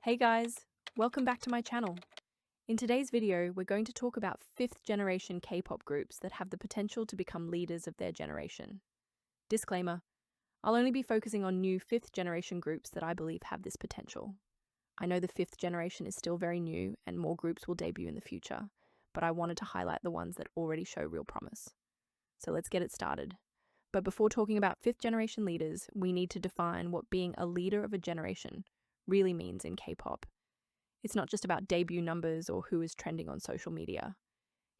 Hey guys, welcome back to my channel. In today's video, we're going to talk about 5th generation K-pop groups that have the potential to become leaders of their generation. Disclaimer, I'll only be focusing on new 5th generation groups that I believe have this potential. I know the 5th generation is still very new and more groups will debut in the future, but I wanted to highlight the ones that already show real promise. So let's get it started. But before talking about 5th generation leaders, we need to define what being a leader of a generation really means in K-pop. It's not just about debut numbers or who is trending on social media.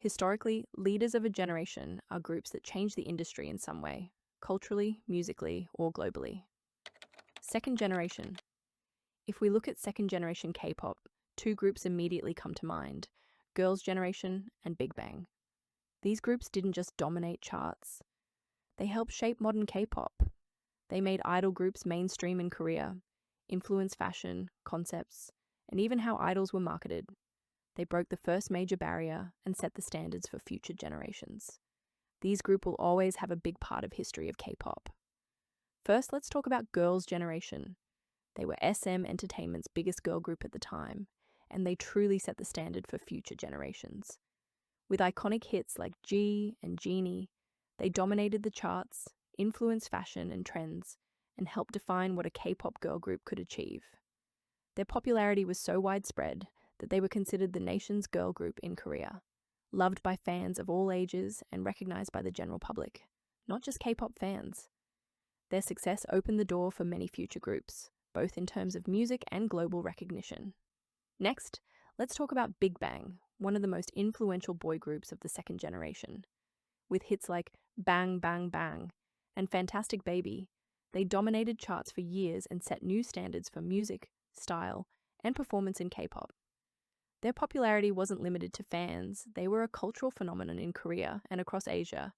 Historically, leaders of a generation are groups that change the industry in some way, culturally, musically, or globally. Second generation. If we look at second generation K-pop, two groups immediately come to mind: Girls' Generation and Big Bang. These groups didn't just dominate charts. They helped shape modern K-pop. They made idol groups mainstream in Korea, influenced fashion, concepts, and even how idols were marketed. They broke the first major barrier and set the standards for future generations. These groups will always have a big part of history of K-pop. First, let's talk about Girls' Generation. They were SM Entertainment's biggest girl group at the time, and they truly set the standard for future generations. With iconic hits like G and Genie, they dominated the charts, influenced fashion and trends, and helped define what a K-pop girl group could achieve. Their popularity was so widespread that they were considered the nation's girl group in Korea, loved by fans of all ages and recognized by the general public, not just K-pop fans. Their success opened the door for many future groups, both in terms of music and global recognition. Next, let's talk about Big Bang, one of the most influential boy groups of the second generation. With hits like Bang Bang Bang and Fantastic Baby, they dominated charts for years and set new standards for music, style, and performance in K-pop. Their popularity wasn't limited to fans. They were a cultural phenomenon in Korea and across Asia,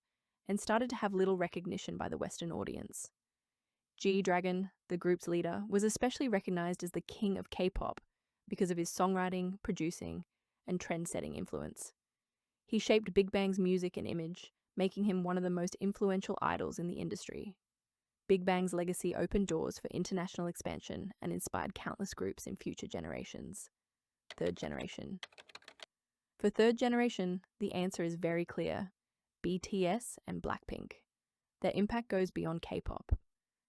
and started to have little recognition by the Western audience. G-Dragon, the group's leader, was especially recognized as the king of K-pop because of his songwriting, producing, and trend-setting influence. He shaped Big Bang's music and image, making him one of the most influential idols in the industry. Big Bang's legacy opened doors for international expansion and inspired countless groups in future generations. Third generation. For third generation, the answer is very clear: BTS and Blackpink. Their impact goes beyond K-pop.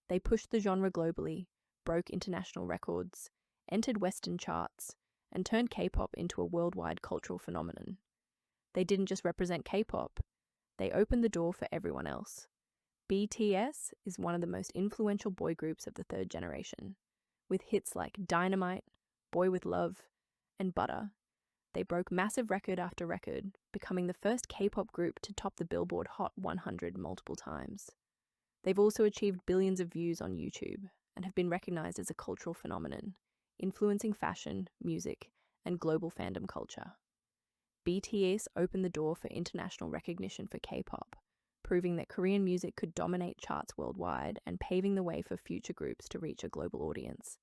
They pushed the genre globally, broke international records, entered Western charts, and turned K-pop into a worldwide cultural phenomenon. They didn't just represent K-pop, they opened the door for everyone else. BTS is one of the most influential boy groups of the third generation. With hits like Dynamite, Boy With Love, and Butter, they broke massive record after record, becoming the first K-pop group to top the Billboard Hot 100 multiple times. They've also achieved billions of views on YouTube and have been recognized as a cultural phenomenon, influencing fashion, music, and global fandom culture. BTS opened the door for international recognition for K-pop, proving that Korean music could dominate charts worldwide and paving the way for future groups to reach a global audience.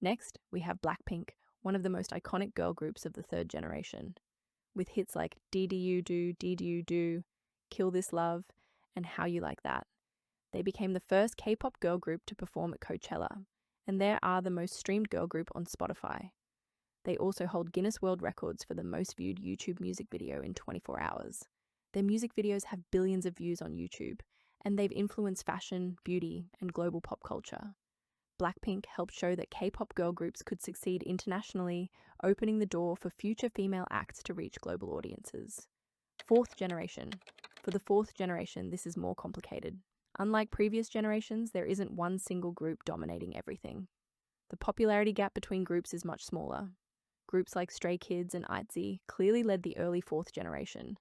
Next, we have Blackpink, one of the most iconic girl groups of the third generation. With hits like DDU Do, Kill This Love, and How You Like That, they became the first K-pop girl group to perform at Coachella, and they are the most streamed girl group on Spotify. They also hold Guinness World Records for the most viewed YouTube music video in 24 hours. Their music videos have billions of views on YouTube, and they've influenced fashion, beauty, and global pop culture. Blackpink helped show that K-pop girl groups could succeed internationally, opening the door for future female acts to reach global audiences. Fourth generation. For the fourth generation, this is more complicated. Unlike previous generations, there isn't one single group dominating everything. The popularity gap between groups is much smaller. Groups like Stray Kids and ITZY clearly led the early fourth generation,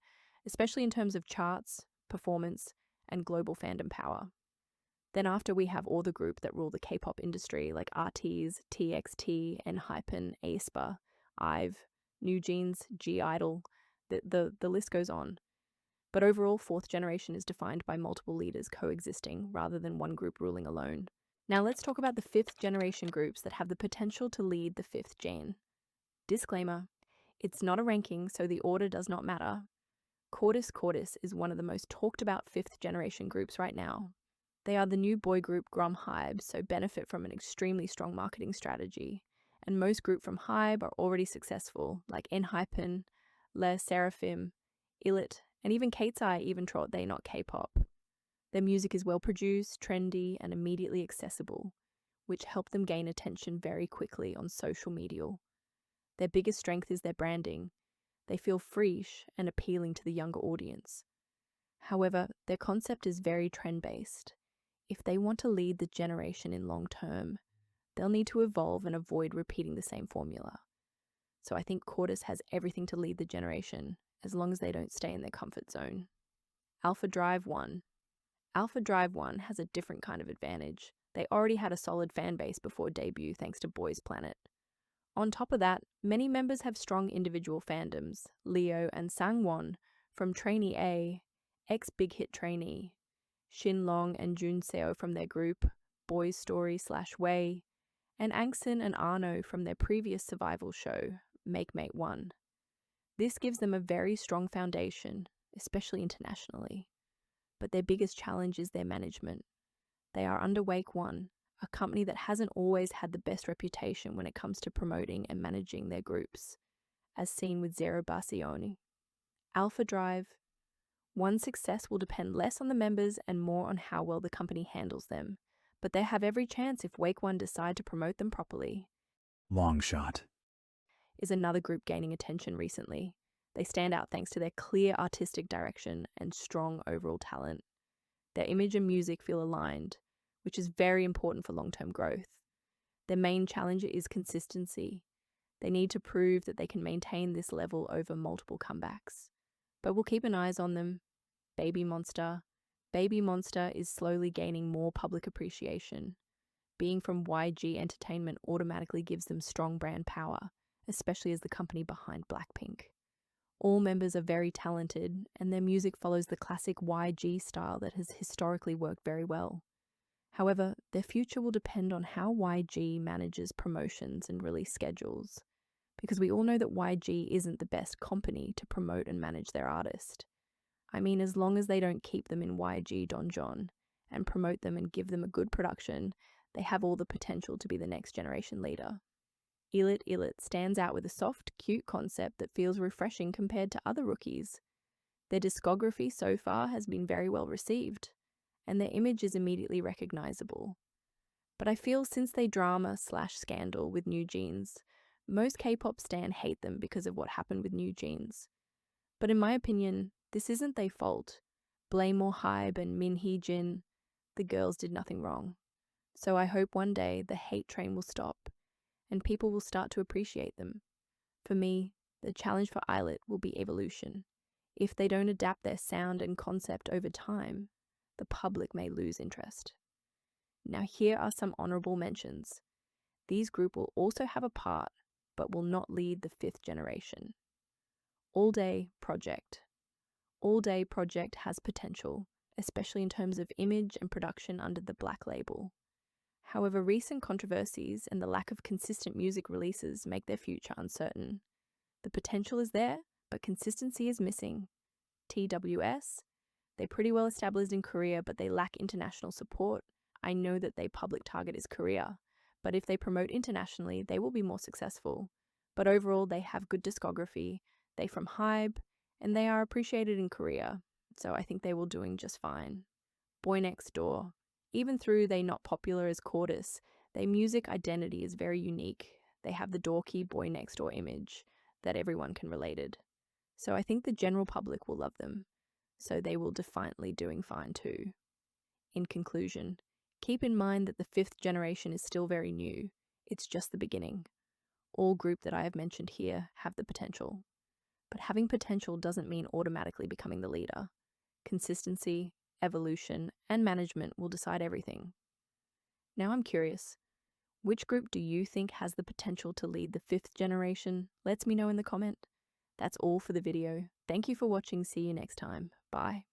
especially in terms of charts, performance, and global fandom power. Then after we have all the group that rule the K-pop industry like RT's, TXT, ENHYPEN, aespa, IVE, New Jeans, G-Idol, the list goes on. But overall, fourth generation is defined by multiple leaders coexisting rather than one group ruling alone. Now let's talk about the fifth generation groups that have the potential to lead the fifth gen. Disclaimer, it's not a ranking, so the order does not matter. Cordis is one of the most talked about fifth generation groups right now. They are the new boy group Grom Hybe, so benefit from an extremely strong marketing strategy, and most group from Hybe are already successful, like Enhypen, Le Seraphim, Illit, and even Kate's Eye even trot they not K-pop. Their music is well produced, trendy, and immediately accessible, which help them gain attention very quickly on social media. Their biggest strength is their branding. They feel fresh and appealing to the younger audience. However, their concept is very trend-based. If they want to lead the generation in long term, they'll need to evolve and avoid repeating the same formula. So I think Cordis has everything to lead the generation, as long as they don't stay in their comfort zone. Alpha Drive 1. Alpha Drive 1 has a different kind of advantage. They already had a solid fan base before debut thanks to Boys Planet. On top of that, many members have strong individual fandoms, Leo and Sangwon from Trainee A, ex-Big Hit trainee, Shin Long and Jun Seo from their group, Boys Story / Way, and Angson and Arno from their previous survival show, Make Mate 1. This gives them a very strong foundation, especially internationally. But their biggest challenge is their management. They are under Wake One, a company that hasn't always had the best reputation when it comes to promoting and managing their groups, as seen with Zero Barcioni. Alpha Drive. One's success will depend less on the members and more on how well the company handles them, but they have every chance if Wake One decide to promote them properly. Long Shot is another group gaining attention recently. They stand out thanks to their clear artistic direction and strong overall talent. Their image and music feel aligned, which is very important for long-term growth. Their main challenge is consistency. They need to prove that they can maintain this level over multiple comebacks. But we'll keep an eye on them. Baby Monster. Baby Monster is slowly gaining more public appreciation. Being from YG Entertainment automatically gives them strong brand power, especially as the company behind Blackpink. All members are very talented, and their music follows the classic YG style that has historically worked very well. However, their future will depend on how YG manages promotions and release schedules, because we all know that YG isn't the best company to promote and manage their artist. I mean, as long as they don't keep them in YG donjon and promote them and give them a good production, they have all the potential to be the next generation leader. Illit stands out with a soft, cute concept that feels refreshing compared to other rookies. Their discography so far has been very well received, and their image is immediately recognizable. But I feel since they drama/scandal with New Jeans, most K-pop stan hate them because of what happened with New Jeans. But in my opinion, this isn't their fault. Blame more Hybe and Min Hee-jin. The girls did nothing wrong. So I hope one day the hate train will stop and people will start to appreciate them. For me, the challenge for Islet will be evolution. If they don't adapt their sound and concept over time, the public may lose interest. Now here are some honorable mentions. These group will also have a part, but will not lead the 5th generation. All Day Project. All Day Project has potential, especially in terms of image and production under the Black label. However, recent controversies and the lack of consistent music releases make their future uncertain. The potential is there, but consistency is missing. TWS. They're pretty well established in Korea, but they lack international support. I know that their public target is Korea, but if they promote internationally, they will be more successful. But overall, they have good discography, they're from Hybe, and they are appreciated in Korea, so I think they will doing just fine. Boy Next Door. Even though they're not popular as Cordis, their music identity is very unique. They have the dorky boy next door image that everyone can relate to. So I think the general public will love them. So they will definitely doing fine too. In conclusion, keep in mind that the 5th generation is still very new. It's just the beginning. All group that I have mentioned here have the potential. But having potential doesn't mean automatically becoming the leader. Consistency, evolution, and management will decide everything. Now I'm curious, which group do you think has the potential to lead the 5th generation? Let me know in the comment. That's all for the video. Thank you for watching. See you next time. Bye.